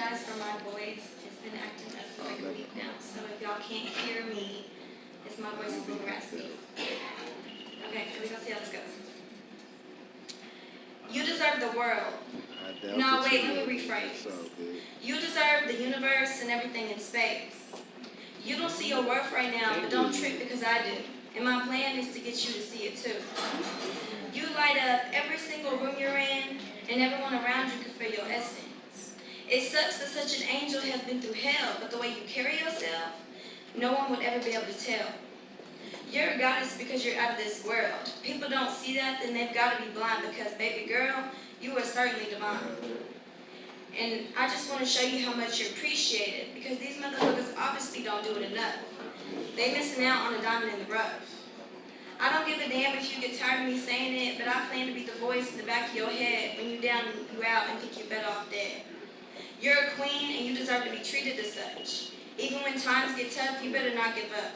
apologize for my voice. It's been acting up for like a week now, so if y'all can't hear me, it's my voice is a little raspy. Okay, so we're gonna see how this goes. You deserve the world. No, wait, let me rephrase. You deserve the universe and everything in space. You don't see your worth right now, but don't trip because I do. And my plan is to get you to see it too. You light up every single room you're in, and everyone around you can feel your essence. It sucks that such an angel has been through hell, but the way you carry yourself, no one would ever be able to tell. You're a goddess because you're out of this world. People don't see that, then they've got to be blind because, baby girl, you are certainly divine. And I just want to show you how much you're appreciated because these motherfuckers obviously don't do it enough. They missing out on a diamond in the rough. I don't give a damn if you get tired of me saying it, but I plan to be the voice in the back of your head when you down and you out and think you're better off dead. You're a queen and you deserve to be treated as such. Even when times get tough, you better not give up.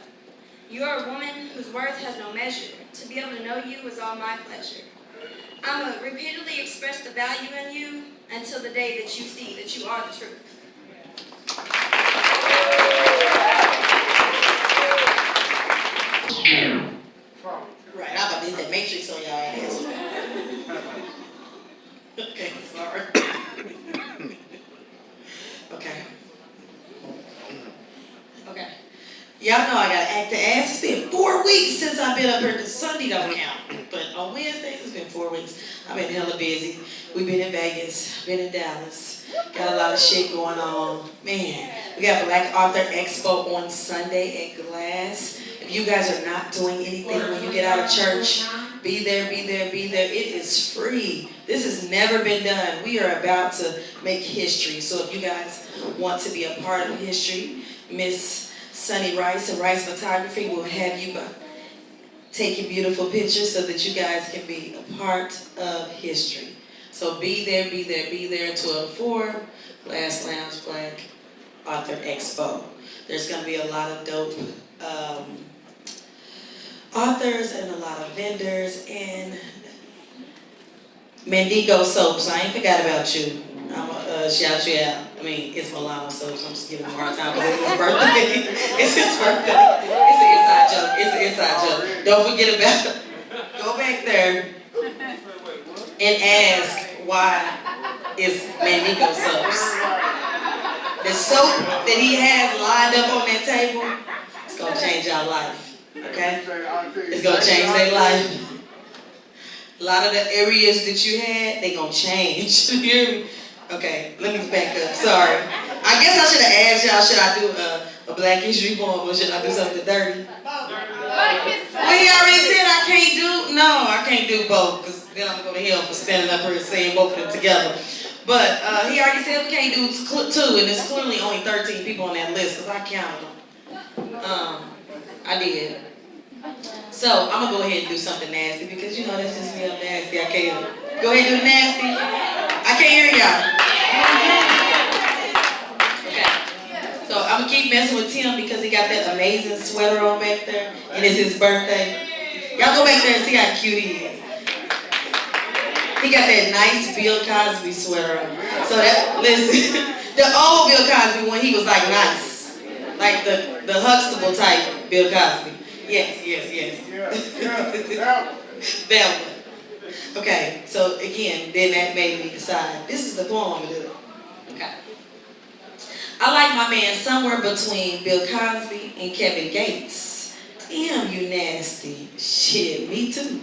You're a woman whose worth has no measure. To be able to know you is all my pleasure. I'ma repeatedly express the value in you until the day that you see that you are the truth. Right, I'm about to hit that matrix on y'all ass. Okay, sorry. Okay. Okay. Y'all know I gotta act the ass. It's been 4 weeks since I've been up here because Sunday don't count. But on Wednesdays, it's been 4 weeks. I've been hella busy. We've been in Vegas, been in Dallas. Got a lot of shit going on. Man, we got Black Author Expo on Sunday at Glass. If you guys are not doing anything when you get out of church, be there, be there, be there. It is free. This has never been done. We are about to make history. So if you guys want to be a part of history, Miss Sunny Rice and Rice Photography will have you taking beautiful pictures so that you guys can be a part of history. So be there, be there, be there. 1204 Glass Lounge Black Author Expo. There's going to be a lot of dope authors and a lot of vendors and Mendigo soaps. I ain't forgot about you. I'm gonna shout you out. I mean, it's Milano soaps. I'm just giving him a hard time because it's his birthday. It's his birthday. It's an inside joke. It's an inside joke. Don't forget about it. Go back there and ask why it's Mendigo soaps. The soap that he has lined up on that table, it's gonna change your life. Okay? It's gonna change their life. A lot of the areas that you had, they gonna change. You hear me? Okay, let me back up. Sorry. I guess I should have asked y'all, should I do a Black History poem or should I do something dirty? Well, he already said I can't do, no, I can't do both because then I'm going to hell for standing up here and saying both of them together. But he already said we can't do two, and there's clearly only 13 people on that list because I counted them. I did. So I'm gonna go ahead and do something nasty because you know that's just me up nasty. I can't. Go ahead and do nasty. I can't hear y'all. Okay. So I'm gonna keep messing with Tim because he got that amazing sweater on back there and it's his birthday. Y'all go back there and see how cute he is. He got that nice Bill Cosby sweater on. So that, listen, the old Bill Cosby when he was like nice. Like the Huxtable type Bill Cosby. Yes. That one. Okay, so again, then that made me decide, this is the poem I'm gonna do. Okay. I like my man somewhere between Bill Cosby and Kevin Gates. Damn, you nasty. Shit, me too.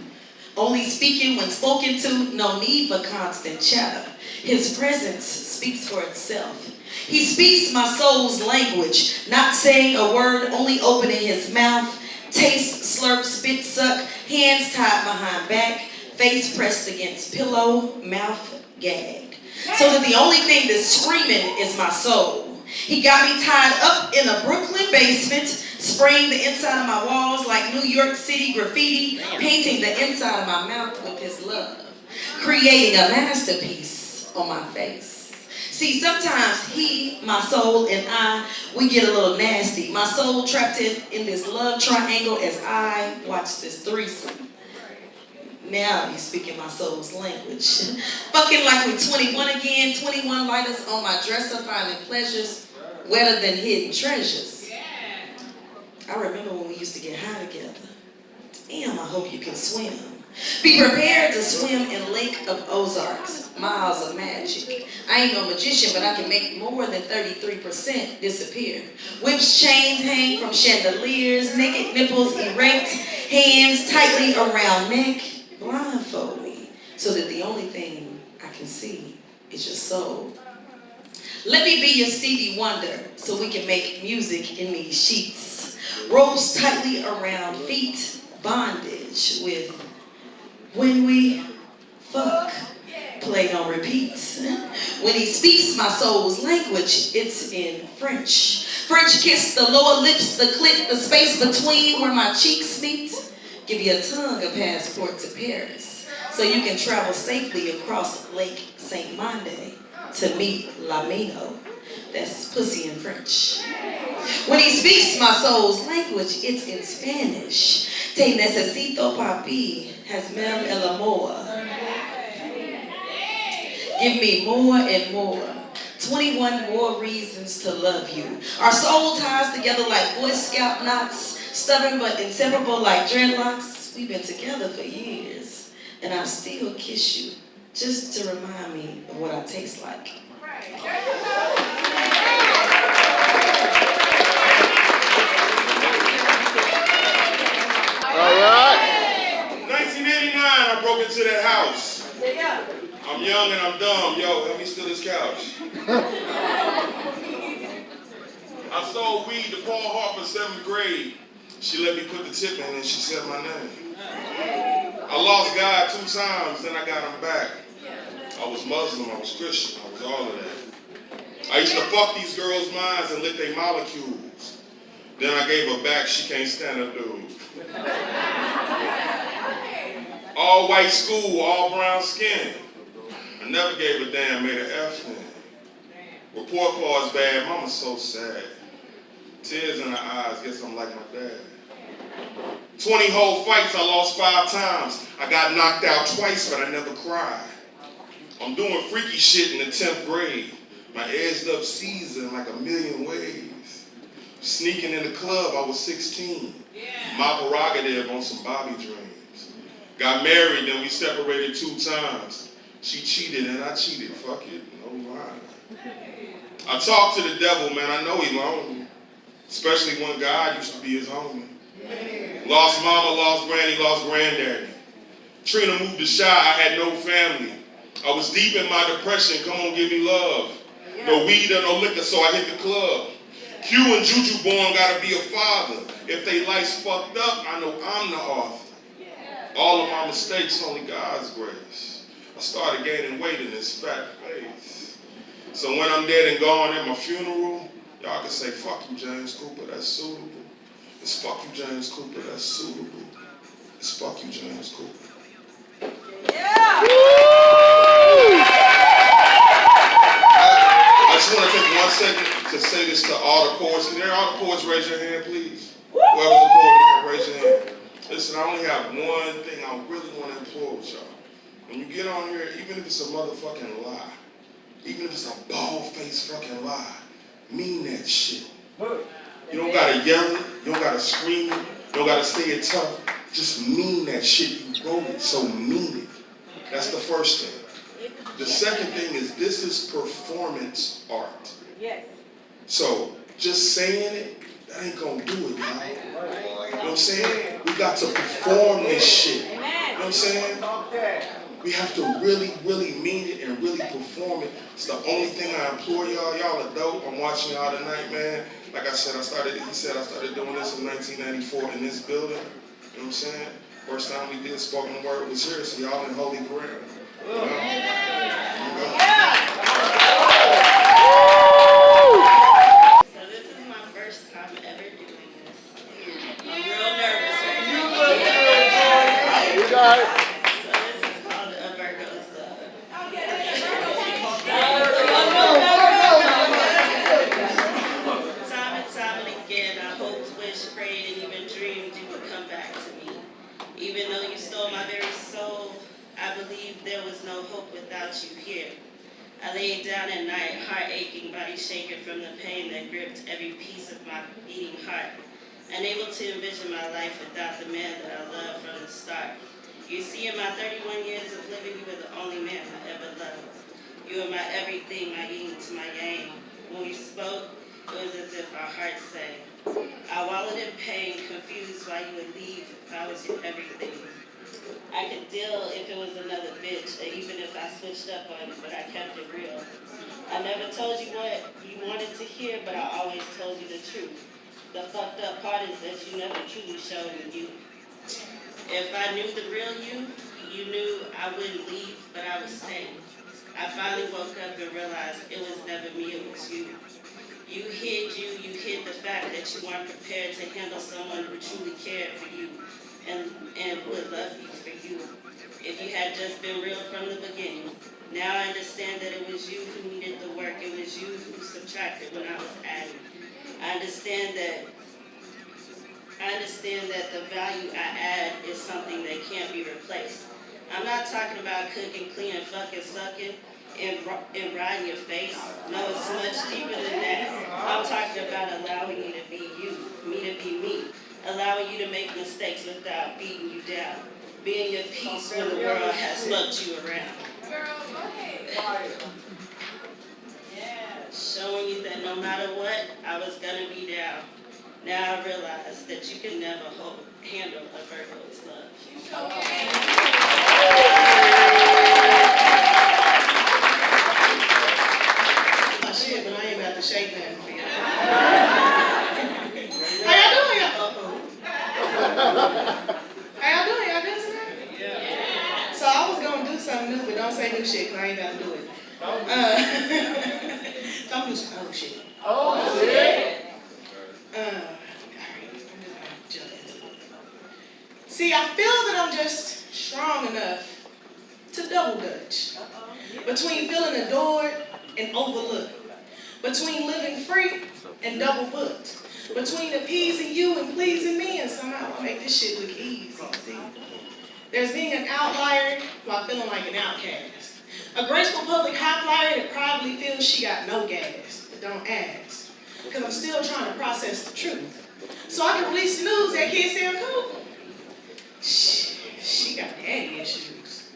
Only speaking when spoken to, no need for constant chatter. His presence speaks for itself. He speaks my soul's language, not saying a word, only opening his mouth. Taste, slurp, spit, suck, hands tied behind back, face pressed against pillow, mouth gagged. So that the only thing that's screaming is my soul. He got me tied up in a Brooklyn basement, spraying the inside of my walls like New York City graffiti, painting the inside of my mouth with his love, creating a masterpiece on my face. See, sometimes he, my soul, and I, we get a little nasty. My soul trapped in this love triangle as I watch this threesome. Now you speaking my soul's language. Fucking like we 21 again, 21 lighters on my dresser, finding pleasures wetter than hidden treasures. I remember when we used to get high together. Damn, I hope you can swim. Be prepared to swim in Lake of Ozarks, miles of magic. I ain't no magician, but I can make more than 33% disappear. Whips, chains hang from chandeliers, naked nipples erect, hands tightly around neck. Blindfold me, so that the only thing I can see is your soul. Let me be your Stevie Wonder, so we can make music in these sheets. Ropes tightly around feet, bondage with when we fuck, played on repeat. When he speaks my soul's language, it's in French. French kiss, the lower lips, the clit, the space between where my cheeks meet. Give your tongue a passport to Paris, so you can travel safely across Lake Saint Monde to meet Lamino. That's pussy in French. When he speaks my soul's language, it's in Spanish. Te necesito, papi, hazme el amor. Give me more and more. 21 more reasons to love you. Our soul ties together like Boy Scout knots, stubborn but inseparable like dreadlocks. We've been together for years, and I still kiss you just to remind me of what I taste like. All right. 1989, I broke into that house. I'm young and I'm dumb. Yo, help me steal this couch. I sold weed to Paul Harper, 7th grade. She let me put the tip in and she said my name. I lost God 2 times, then I got him back. I was Muslim, I was Christian, I was all of that. I used to fuck these girls' minds and lick their molecules. Then I gave her back, she can't stand a dude. All white school, all brown skin. I never gave a damn, made an F then. Report cards bad, mama's so sad. Tears in her eyes, guess I'm like my dad. 20 whole fights, I lost 5 times. I got knocked out twice, but I never cried. I'm doing freaky shit in the 10th grade. My edged up season like a million ways. Sneaking in the club, I was 16. My prerogative on some Bobby dreams. Got married, then we separated 2 times. She cheated and I cheated, fuck it, no lie. I talk to the devil, man, I know he lonely. Especially when God used to be his homie. Lost mama, lost granny, lost granddaddy. Trina moved to Chi, I had no family. I was deep in my depression, come on, give me love. No weed or no liquor, so I hit the club. Q and Juju born gotta be a father. If they life's fucked up, I know I'm the author. All of my mistakes, only God's grace. I started gaining weight in this fat face. So when I'm dead and gone at my funeral, y'all can say, fuck you, James Cooper, that's suitable. It's fuck you, James Cooper, that's suitable. It's fuck you, James Cooper. Yeah! I just want to take 1 second to say this to all the poets. Can all the poets raise your hand, please? Whoever's a poet, raise your hand. Listen, I only have one thing I really want to implore with y'all. When you get on here, even if it's a motherfucking lie, even if it's a bald-faced fucking lie, mean that shit. You don't gotta yell it, you don't gotta scream it, you don't gotta say it tough. Just mean that shit. You wrote it, so mean it. That's the first thing. The second thing is this is performance art. Yes. So just saying it, that ain't gonna do it, y'all. You know what I'm saying? We got to perform this shit. You know what I'm saying? We have to really, really mean it and really perform it. It's the only thing I implore y'all. Y'all are dope. I'm watching y'all tonight, man. Like I said, I started doing this in 1994 in this building. You know what I'm saying? First time we did spoken word was here, so y'all in holy ground. You know? So this is my first time ever doing this. I'm real nervous right now. You got it. So this is called a Virgo's Love. Time and time and again, I hoped, wished, prayed, and even dreamed you would come back to me. Even though you stole my very soul, heart aching, body shaking from the pain that gripped every piece of my beating heart. Unable to envision my life without the man that I loved from the start. You see, in my 31 years of living, you were the only man I ever loved. You were my everything, my yin to my yang. When we spoke, it was as if our hearts sang. I wallowed in pain, confused why you would leave if I was your everything. I could deal if it was another bitch, or even if I switched up on it, but I kept it real. I never told you what you wanted to hear, but I always told you the truth. The fucked up part is that you never truly showed me you. If I knew the real you, you knew I wouldn't leave, but I would stay. I finally woke up and realized it was never me, it was you. You hid the fact that you weren't prepared to handle someone who truly cared for you and would love you for you. If you had just been real from the beginning. Now I understand that it was you who needed the work, it was you who subtracted when I was adding. I understand that the value I add is something that can't be replaced. I'm not talking about cooking, cleaning, fucking, sucking, and riding your face. No, it's much deeper than that. I'm talking about allowing you to be you, me to be me. Allowing you to make mistakes without beating you down. Being your peace when the world has swept you around. Showing you that no matter what, I was gonna be down. Now I realize that you can never handle a Virgo's love. My shit, but I ain't about to shake nothing for y'all. How y'all doing, y'all? How y'all doing? Y'all good tonight? Yeah. So I was gonna do something new, but don't say new shit, cause I ain't about to do it. So I'm gonna do some old shit. Oh, shit. Alright, I'm just gonna jump into it. See, I feel that I'm just strong enough to double dutch. Between feeling adored and overlooked. Between living free and double booked. Between appeasing you and pleasing me, and somehow I make this shit look easy, see? There's being an outlier while feeling like an outcast. A graceful public high flyer that probably feels she got no gas, but don't ask. Because I'm still trying to process the truth. So I can release the news that kid sound cool. She got daddy issues.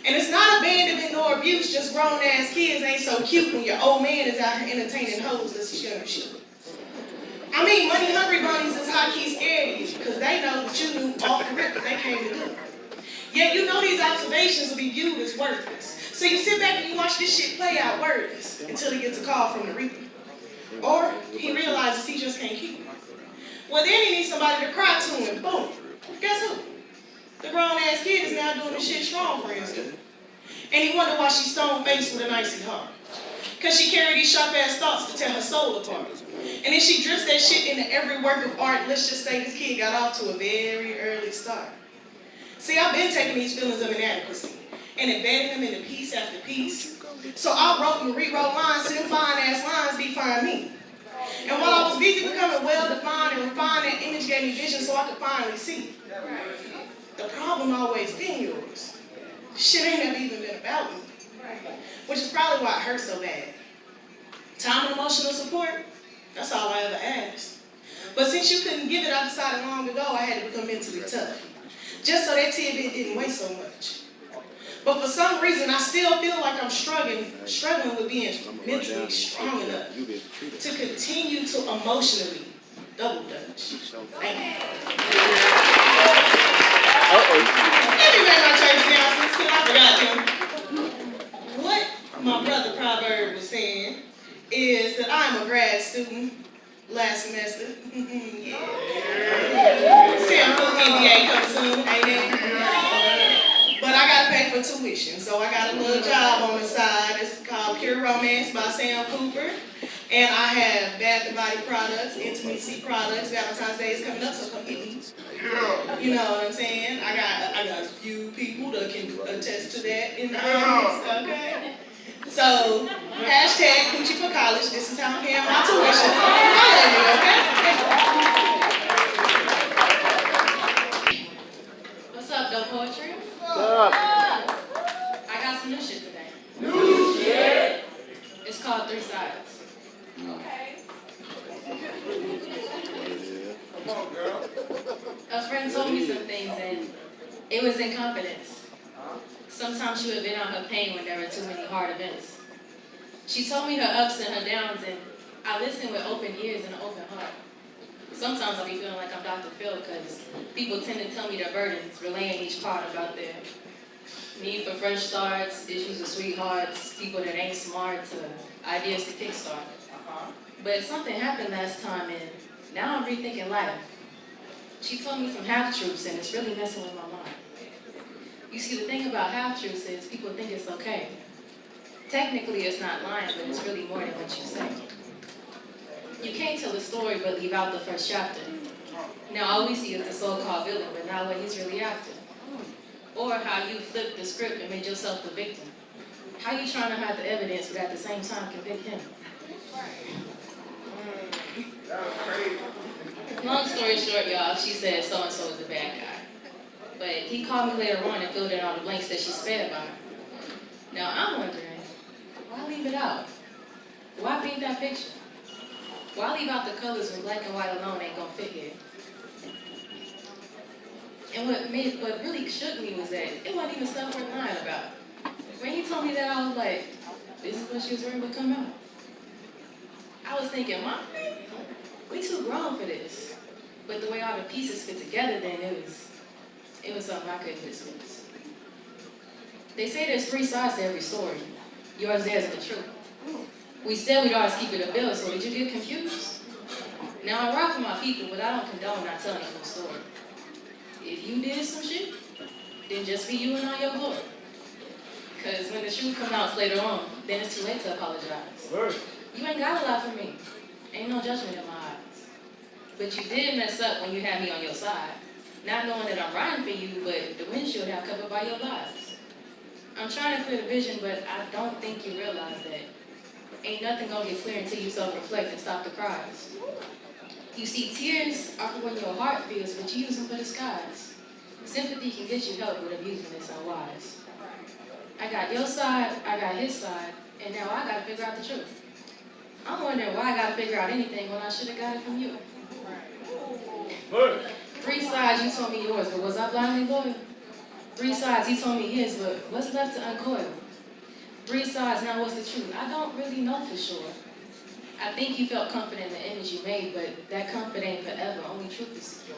And it's not abandonment nor abuse, just grown ass kids ain't so cute when your old man is out here entertaining hoes that's shit. I mean, money hungry bunnies is high key scared of you, because they know that you knew off the rip what they came to do. Yet you know these observations will be viewed as worthless. So you sit back and you watch this shit play out wordless until he gets a call from the Reaper. Or he realizes he just can't keep it. Well, then he needs somebody to cry to him. Boom. Guess who? The grown-ass kid is now doing the shit strong friends do. And he wondered why she's stone-faced with an icy heart. Because she carried these sharp-ass thoughts to tear her soul apart. And then she drifts that shit into every work of art. Let's just say this kid got off to a very early start. See, I've been taking these feelings of inadequacy and embedding them into piece after piece. So I wrote and rewrote lines so them fine-ass lines define me. And while I was busy becoming well-defined and refined, that image gave me vision so I could finally see. The problem always been yours. Shit ain't never even been about me. Which is probably why it hurts so bad. Time and emotional support, that's all I ever asked. But since you couldn't give it, I decided long ago I had to become mentally tough. Just so that tidbit didn't weigh so much. But for some reason, I still feel like I'm struggling with being mentally strong enough to continue to emotionally double dutch. Thank you. Let me make my church announcements because I forgot them. What my brother Proverb was saying is that I'm a grad student last semester. Yeah. Sam Cook MBA coming soon, amen. But I gotta pay for tuition, so I got a little job on the side. It's called Pure Romance by Sam Cooper. And I have Bath and Body products, intimacy products. Valentine's Day is coming up, so come get me. You know what I'm saying? I got a few people that can attest to that in the audience, okay? So, hashtag Coochie for College. This is how I'm paying my tuition. Holla at me, okay? What's up, Dope Poetry? What's up? I got some new shit today. New shit? It's called Three Sides. hearts. A friend told me some things and it was in confidence. Sometimes she would vent out her pain when there were too many hard events. She told me her ups and her downs, and I listened with open ears and an open heart. Sometimes I'll be feeling like I'm Dr. Phil because people tend to tell me their burdens, relaying each part about their need for fresh starts, issues with sweethearts, people that ain't smart, to ideas to kickstart. But something happened last time, and now I'm rethinking life. She told me some half-truths, and it's really messing with my mind. You see, the thing about half-truths is people think it's okay. Technically, it's not lying, but it's really more than what you say. You can't tell a story but leave out the first chapter. Now, all we see is the so-called villain, but not what he's really after. Or how you flipped the script and made yourself the victim. How you trying to hide the evidence, but at the same time convict him? Long story short, y'all, she said so-and-so is the bad guy. But he called me later on and filled in all the blanks that she sped by. Now, I'm wondering, why leave it out? Why paint that picture? Why leave out the colors when black and white alone ain't gonna fit here? And what really shook me was that it wasn't even stuff worth lying about. When he told me that, I was like, this is what she was worried would come out. I was thinking, Mom, we too grown for this. But the way all the pieces fit together then, it was something I couldn't dismiss. They say there's 3 sides to every story. Yours, theirs, and the truth. We said we'd always keep it a bill, so did you get confused? Now I rock for my people, but I don't condone not telling you the story. If you did some shit, then just be you and all your glory. Because when the truth comes out later on, then it's too late to apologize. You ain't got a lot for me. Ain't no judgment in my eyes. But you did mess up when you had me on your side. Not knowing that I'm riding for you, but the windshield have covered by your lies. I'm trying to clear the vision, but I don't think you realize that ain't nothing gonna get clear until you self-reflect and stop the cries. You see, tears are for when your heart feels, but you use them for disguise. Sympathy can get you help, but abusing is unwise. I got your side, I got his side, and now I gotta figure out the truth. I'm wondering why I gotta figure out anything when I should've got it from you. 3 sides, you told me yours, but was I blindly loyal? 3 sides, he told me his, but what's left to uncoil? 3 sides, now what's the truth? I don't really know for sure. I think you felt comfort in the image you made, but that comfort ain't forever, only truth is secure.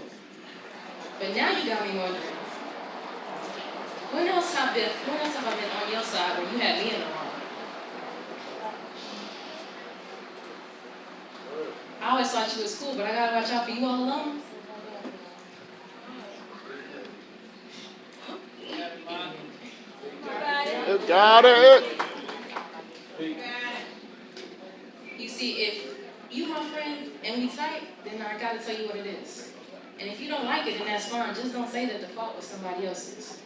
But now you got me wondering, when else have I been on your side where you had me in the wrong? I always thought you was cool, but I gotta watch out for you all alone? You got it. You see, if you my friend and we tight, then I gotta tell you what it is. And if you don't like it, then that's fine. Just don't say that the fault was somebody else's.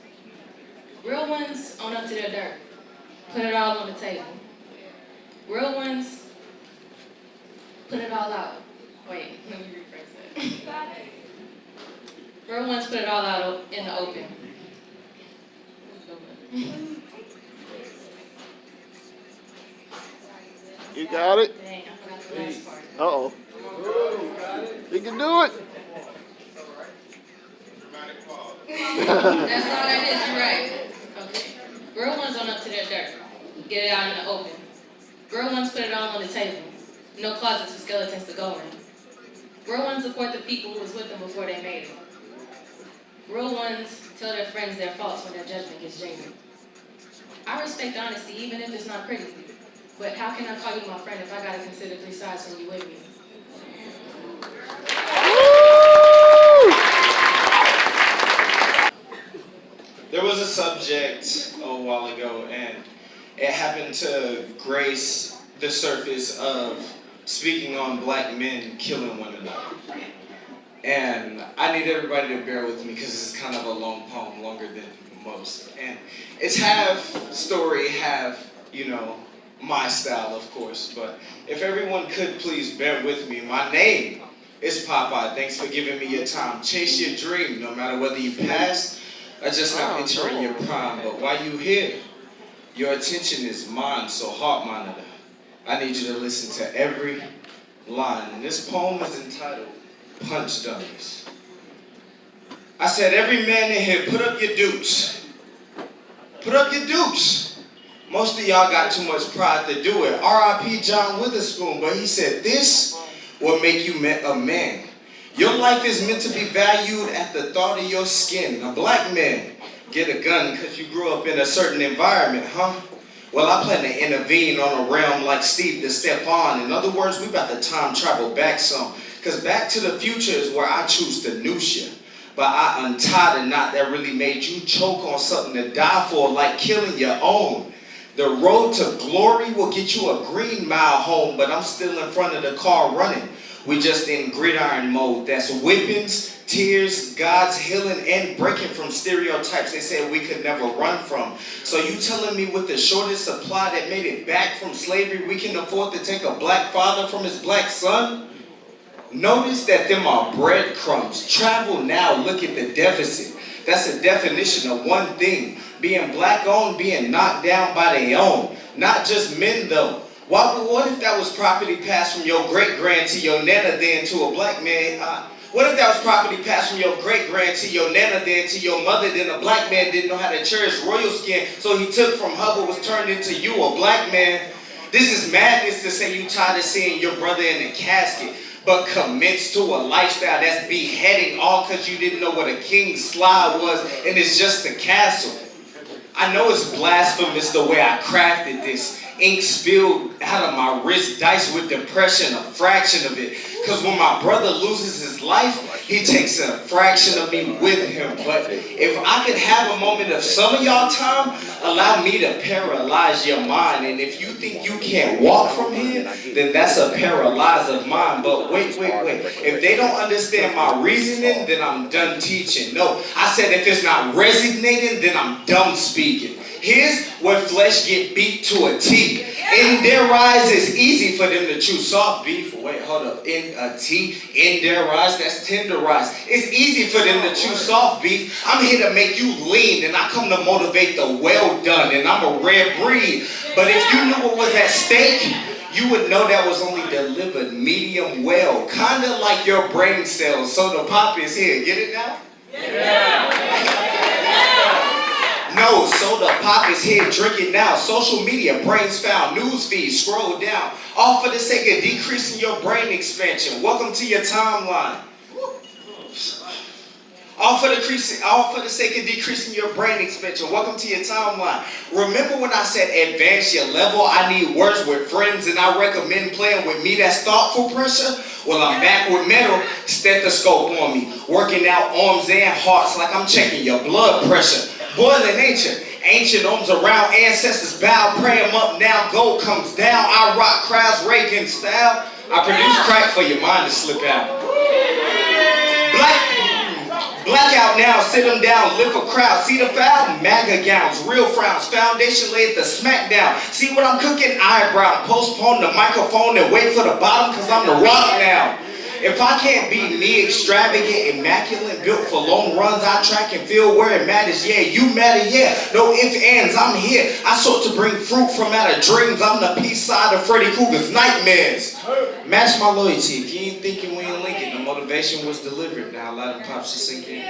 Real ones own up to their dirt. Put it all on the table. Real ones put it all out. Wait, let me rephrase that. Real ones put it all out in the open. You got it. Dang, I forgot the last part. Uh-oh. You can do it. That's all that is, you're right. Okay. Real ones own up to their dirt. Get it out in the open. Real ones put it all on the table. No closets for skeletons to go in. Real ones support the people who was with them before they made it. Real ones tell their friends their faults when their judgment gets jaded. I respect honesty even if it's not pretty. But how can I call you my friend if I gotta consider 3 sides when you with me? There was a subject a while ago, and it happened to grace the surface of speaking on black men killing one another. And I need everybody to bear with me because it's kind of a long poem, longer than most. And it's half story, half, my style, of course. But if everyone could please bear with me. My name is Popeye. Thanks for giving me your time. Chase your dream, no matter whether you pass or just now entering your prime. But while you here, your attention is mine, so heart monitor. I need you to listen to every line. And this poem is entitled Punch Dummies. I said, every man in here, put up your dukes. Put up your dukes. Most of y'all got too much pride to do it. R.I.P. John Witherspoon, but he said, this will make you a man. Your life is meant to be valued at the thought of your skin. A black man, get a gun because you grew up in a certain environment, huh? Well, I plan to intervene on a realm like Steve the Stefan. In other words, we about to time travel back some. Because Back to the Future is where I choose to noose you. But I untied a knot that really made you choke on something to die for, like killing your own. The road to glory will get you a green mile home, but I'm still in front of the car running. We just in gridiron mode. That's whippings, tears, God's healing, and breaking from stereotypes they said we could never run from. So you telling me with the shortest supply that made it back from slavery, we can afford to take a black father from his black son? Notice that them are breadcrumbs. Travel now, look at the deficit. That's a definition of one thing. Being black owned, being knocked down by their own. Not just men though. What if that was property passed from your great-grand to your nana then to a black man? What if that was property passed from your great-grand to your nana then to your mother, then a black man didn't know how to cherish royal skin, so he took from her but was turned into you, a black man? This is madness to say you tired of seeing your brother in a casket, but commits to a lifestyle that's beheading all because you didn't know what a king's slide was and it's just a castle. I know it's blasphemous the way I crafted this. Ink spilled out of my wrist, diced with depression, a fraction of it. Because when my brother loses his life, he takes a fraction of me with him. But if I could have a moment of some of y'all time, allow me to paralyze your mind. And if you think you can't walk from here, then that's a paralyze of mine. But wait. If they don't understand my reasoning, then I'm done teaching. No, I said if it's not resonating, then I'm done speaking. Here's where flesh get beat to a T. In their eyes, it's easy for them to chew soft beef. Wait, hold up. In a T, in their eyes, that's tenderized. It's easy for them to chew soft beef. I'm here to make you lean, and I come to motivate the well done, and I'm a rare breed. But if you knew what was at stake, you would know that was only delivered medium well. Kind of like your brain cells. So the pop is here. Get it now? Yeah. No, soda pop is here, drink it now. Social media, brains found, news feed, scroll down. All for the sake of decreasing your brain expansion. Welcome to your timeline. All for the sake of decreasing your brain expansion. Welcome to your timeline. Remember when I said advance your level? I need words with friends and I recommend playing with me. That's thoughtful pressure. Well, I'm back with metal, stethoscope on me. Working out arms and hearts like I'm checking your blood pressure. Boiling ancient arms around ancestors bow, pray them up now, gold comes down. I rock crowds, Reagan style. I produce crack for your mind to slip out. Blackout now, sit them down, lift a crowd. See the foul? MAGA gowns, real frowns. Foundation laid the smackdown. See what I'm cooking? Eyebrow. Postpone the microphone and wait for the bottom because I'm the rock now. If I can't be me, extravagant, immaculate, built for long runs, I track and feel where it matters. Yeah, you matter, yeah. No ifs, ands, I'm here. I sought to bring fruit from out of dreams. I'm the peace side of Freddy Krueger's nightmares. Match my loyalty. If you ain't thinking we ain't linking, the motivation was delivered. Now let them pop, she sink in.